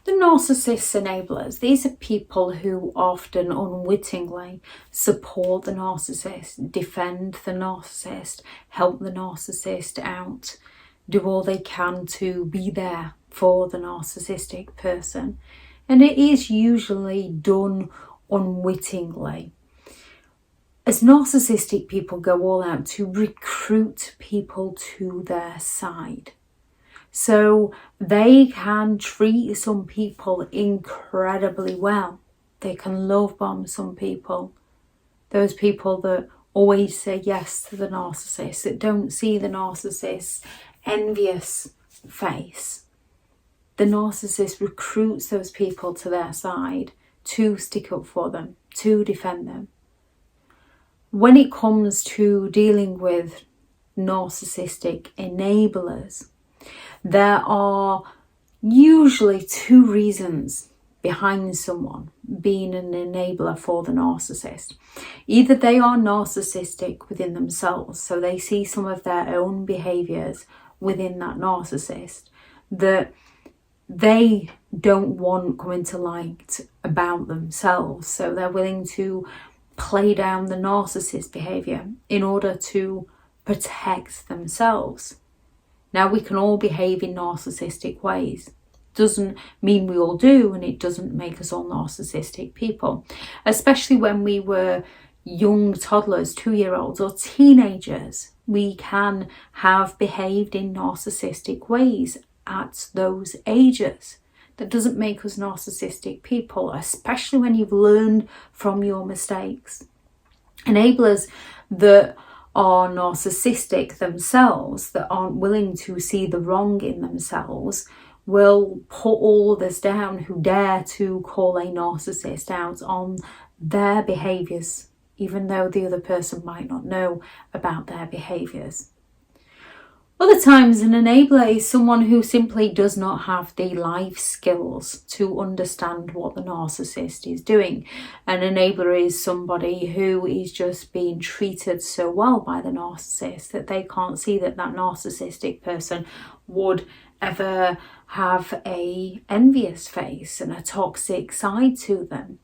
The narcissist enablers, these are people who often unwittingly support the narcissist, defend the narcissist, help the narcissist out, do all they can to be there for the narcissistic person. And it is usually done unwittingly. As narcissistic people go all out to recruit people to their side. So they can treat some people incredibly well. They can love bomb some people. Those people that always say yes to the narcissist, that don't see the narcissist's envious face. The narcissist recruits those people to their side to stick up for them, to defend them. When it comes to dealing with narcissistic enablers, there are usually two reasons behind someone being an enabler for the narcissist. Either they are narcissistic within themselves, so they see some of their own behaviours within that narcissist that they don't want coming to light about themselves, so they're willing to play down the narcissist behaviour in order to protect themselves. Now, we can all behave in narcissistic ways. Doesn't mean we all do, and it doesn't make us all narcissistic people. Especially when we were young toddlers, 2-year-olds or teenagers, we can have behaved in narcissistic ways at those ages. That doesn't make us narcissistic people, especially when you've learned from your mistakes. Enablers that are narcissistic themselves, that aren't willing to see the wrong in themselves, will put all others down who dare to call a narcissist out on their behaviours, even though the other person might not know about their behaviours. Other times, an enabler is someone who simply does not have the life skills to understand what the narcissist is doing. An enabler is somebody who is just being treated so well by the narcissist that they can't see that that narcissistic person would ever have a envious face and a toxic side to them.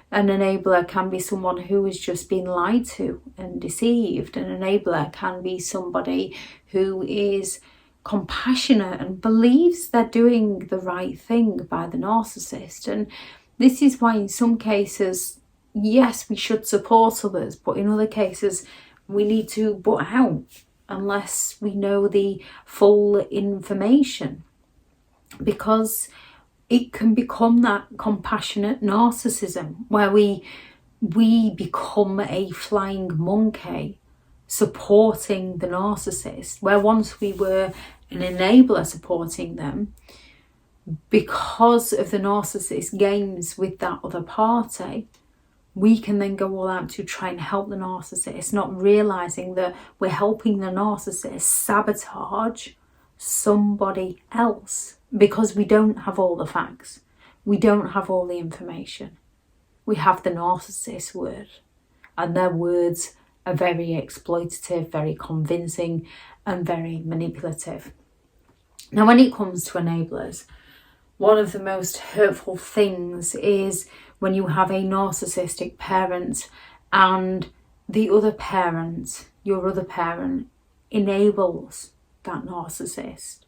An enabler can be someone who is just being lied to and deceived. An enabler can be somebody who is compassionate and believes they're doing the right thing by the narcissist. And this is why in some cases, yes, we should support others, but in other cases, we need to butt out unless we know the full information, because it can become that compassionate narcissism where we become a flying monkey supporting the narcissist, where once we were an enabler supporting them, because of the narcissist games with that other party, we can then go all out to try and help the narcissist, not realising that we're helping the narcissist sabotage somebody else. Because we don't have all the facts. We don't have all the information. We have the narcissist's word. And their words are very exploitative, very convincing, and very manipulative. Now, when it comes to enablers, one of the most hurtful things is when you have a narcissistic parent and the other parent, your other parent, enables that narcissist.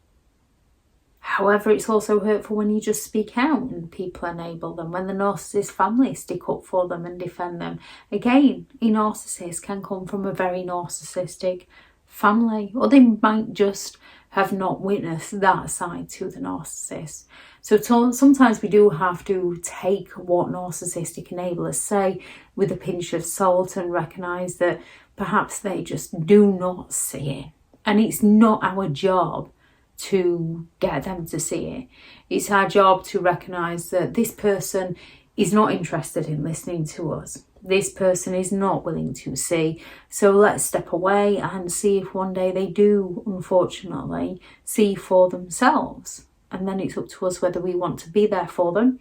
However, it's also hurtful when you just speak out and people enable them, when the narcissist family stick up for them and defend them. Again, a narcissist can come from a very narcissistic family, or they might just have not witnessed that side to the narcissist. So sometimes we do have to take what narcissistic enablers say with a pinch of salt and recognise that perhaps they just do not see it. And it's not our job to get them to see it. It's our job to recognise that this person is not interested in listening to us. This person is not willing to see. So let's step away and see if one day they do, unfortunately, see for themselves. And then it's up to us whether we want to be there for them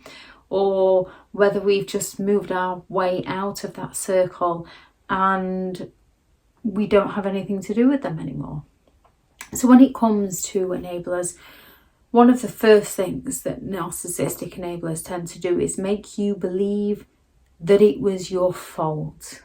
or whether we've just moved our way out of that circle and we don't have anything to do with them anymore. So when it comes to enablers, One of the first things that narcissistic enablers tend to do is make you believe that it was your fault.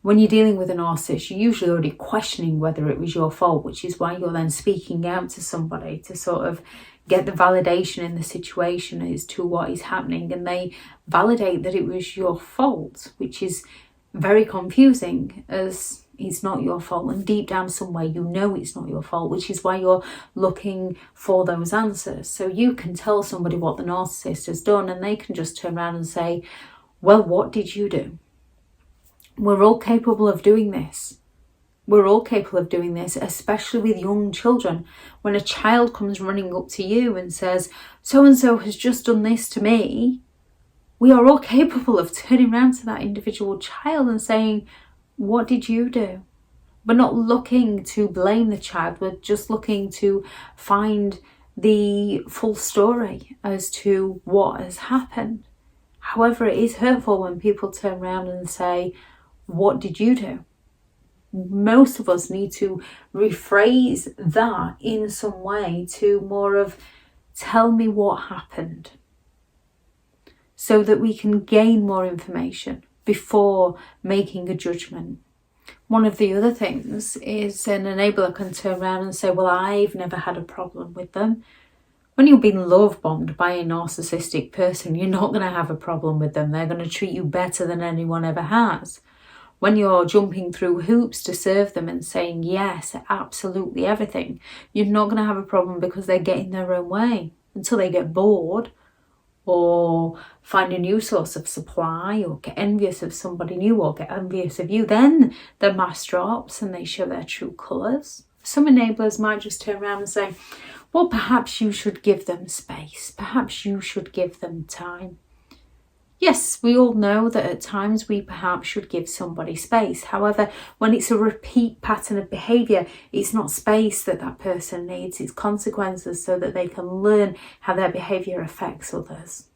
When you're dealing with a narcissist, you're usually already questioning whether it was your fault, which is why you're then speaking out to somebody to sort of get the validation in the situation as to what is happening, and they validate that it was your fault, which is very confusing, as it's not your fault, and deep down somewhere you know it's not your fault, which is why you're looking for those answers. So you can tell somebody what the narcissist has done and they can just turn around and say, well, what did you do? We're all capable of doing this. We're all capable of doing this, especially with young children. When a child comes running up to you and says, so-and-so has just done this to me, we are all capable of turning around to that individual child and saying, what did you do? We're not looking to blame the child. We're just looking to find the full story as to what has happened. However, it is hurtful when people turn around and say, what did you do? Most of us need to rephrase that in some way to more of, tell me what happened, so that we can gain more information before making a judgment. One of the other things is an enabler can turn around and say, well, I've never had a problem with them. When you're being love bombed by a narcissistic person, you're not going to have a problem with them. They're going to treat you better than anyone ever has. When you're jumping through hoops to serve them and saying yes, absolutely everything, you're not going to have a problem because they're getting their own way until they get bored or find a new source of supply or get envious of somebody new or get envious of you. Then the mask drops and they show their true colours. Some enablers might just turn around and say, well, perhaps you should give them space. Perhaps you should give them time. Yes, we all know that at times we perhaps should give somebody space. However, when it's a repeat pattern of behaviour, it's not space that that person needs, it's consequences so that they can learn how their behaviour affects others.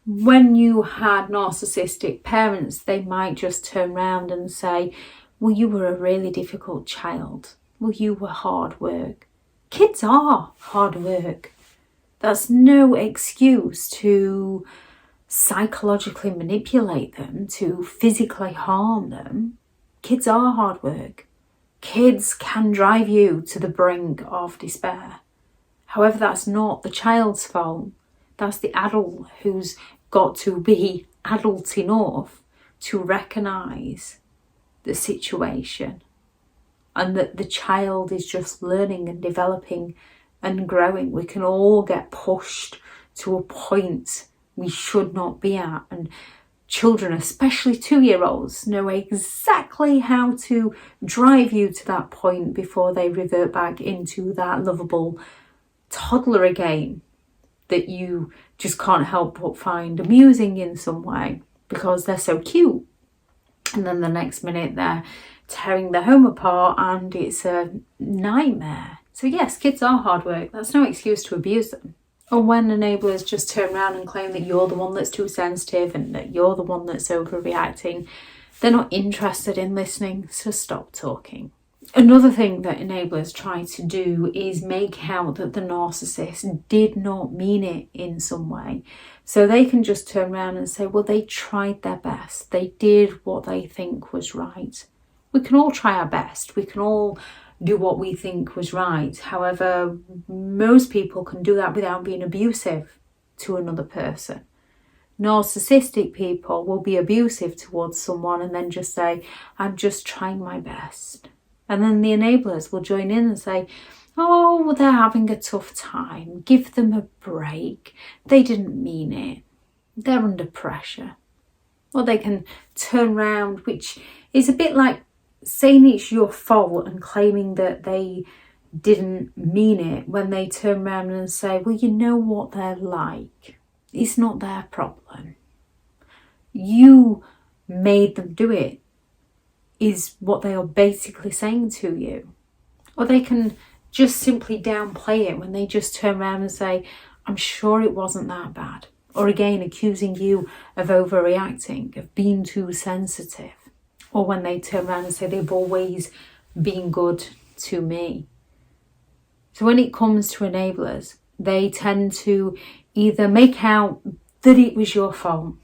When you had narcissistic parents, they might just turn around and say, well, you were a really difficult child. Well, you were hard work. Kids are hard work. That's no excuse to psychologically manipulate them, to physically harm them. Kids are hard work. Kids can drive you to the brink of despair. However, that's not the child's fault. That's the adult who's got to be adult enough to recognise the situation and that the child is just learning and developing and growing. We can all get pushed to a point we should not be at, and children, especially 2-year-olds, know exactly how to drive you to that point before they revert back into that lovable toddler again that you just can't help but find amusing in some way because they're so cute. And then the next minute they're tearing their home apart and it's a nightmare. So yes, kids are hard work. That's no excuse to abuse them. Or when enablers just turn around and claim that you're the one that's too sensitive and that you're the one that's overreacting, they're not interested in listening, so stop talking. Another thing that enablers try to do is make out that the narcissist did not mean it in some way. So they can just turn around and say, well, they tried their best. They did what they think was right. We can all try our best. We can all do what we think was right. However, most people can do that without being abusive to another person. Narcissistic people will be abusive towards someone and then just say, I'm just trying my best. And then the enablers will join in and say, oh, well, they're having a tough time. Give them a break. They didn't mean it. They're under pressure. Or they can turn around, which is a bit like saying it's your fault and claiming that they didn't mean it when they turn around and say, well, you know what they're like. It's not their problem. You made them do it, is what they are basically saying to you. Or they can just simply downplay it when they just turn around and say, I'm sure it wasn't that bad. Or again, accusing you of overreacting, of being too sensitive. Or when they turn around and say they've always been good to me. So when it comes to enablers, they tend to either make out that it was your fault,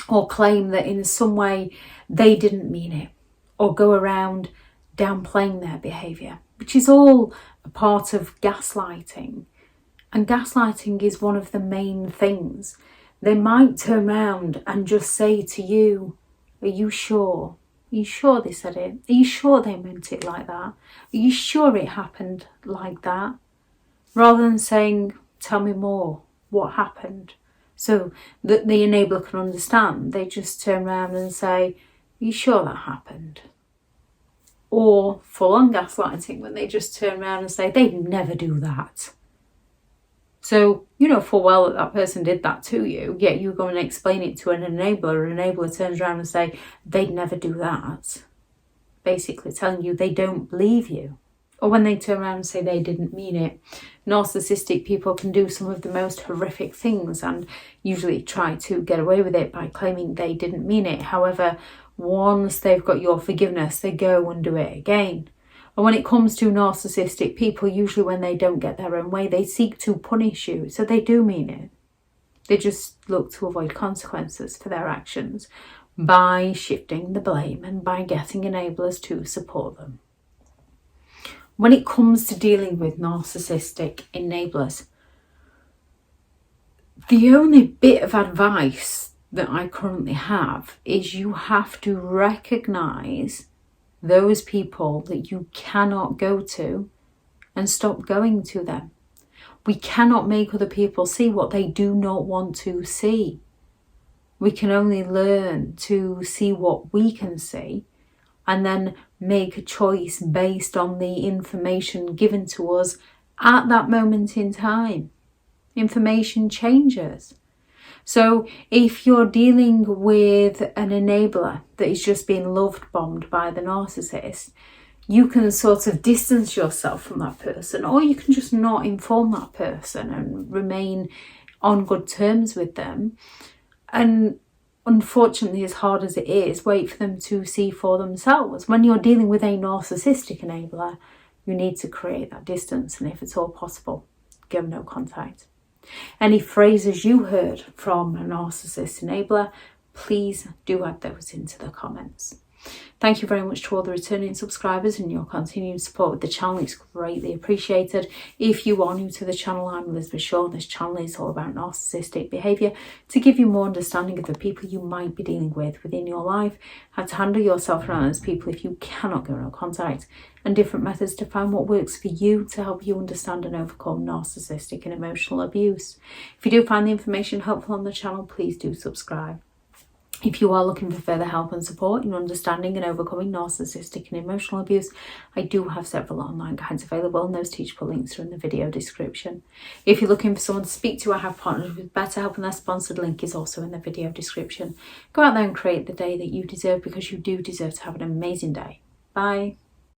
or claim that in some way they didn't mean it, or go around downplaying their behaviour, which is all a part of gaslighting. And gaslighting is one of the main things. They might turn around and just say to you, are you sure? Are you sure they said it? Are you sure they meant it like that? Are you sure it happened like that? Rather than saying, tell me more, what happened? So that the enabler can understand, they just turn around and say, are you sure that happened? Or full-on gaslighting, when they just turn around and say, they'd never do that. So you know full well that that person did that to you, yet you go and explain it to an enabler turns around and say, they'd never do that. Basically telling you they don't believe you. Or when they turn around and say they didn't mean it. Narcissistic people can do some of the most horrific things and usually try to get away with it by claiming they didn't mean it. However, once they've got your forgiveness, they go and do it again. And when it comes to narcissistic people, usually when they don't get their own way, they seek to punish you. So they do mean it. They just look to avoid consequences for their actions by shifting the blame and by getting enablers to support them. When it comes to dealing with narcissistic enablers, the only bit of advice that I currently have is you have to recognise those people that you cannot go to and stop going to them. We cannot make other people see what they do not want to see. We can only learn to see what we can see and then make a choice based on the information given to us at that moment in time. Information changes. So if you're dealing with an enabler that is just being loved bombed by the narcissist, you can sort of distance yourself from that person, or you can just not inform that person and remain on good terms with them. And unfortunately, as hard as it is, wait for them to see for themselves. When you're dealing with a narcissistic enabler, you need to create that distance, and if it's all possible, give no contact. Any phrases you heard from a narcissist enabler, please do add those into the comments. Thank you very much to all the returning subscribers and your continued support with the channel. It's greatly appreciated. If you are new to the channel, I'm Elizabeth Shaw. This channel is all about narcissistic behaviour to give you more understanding of the people you might be dealing with within your life, how to handle yourself around those people if you cannot go no contact, and different methods to find what works for you to help you understand and overcome narcissistic and emotional abuse. If you do find the information helpful on the channel, please do subscribe. If you are looking for further help and support in understanding and overcoming narcissistic and emotional abuse, I do have several online guides available, and those teachable links are in the video description. If you're looking for someone to speak to, I have partnered with BetterHelp, and their sponsored link is also in the video description. Go out there and create the day that you deserve, because you do deserve to have an amazing day. Bye.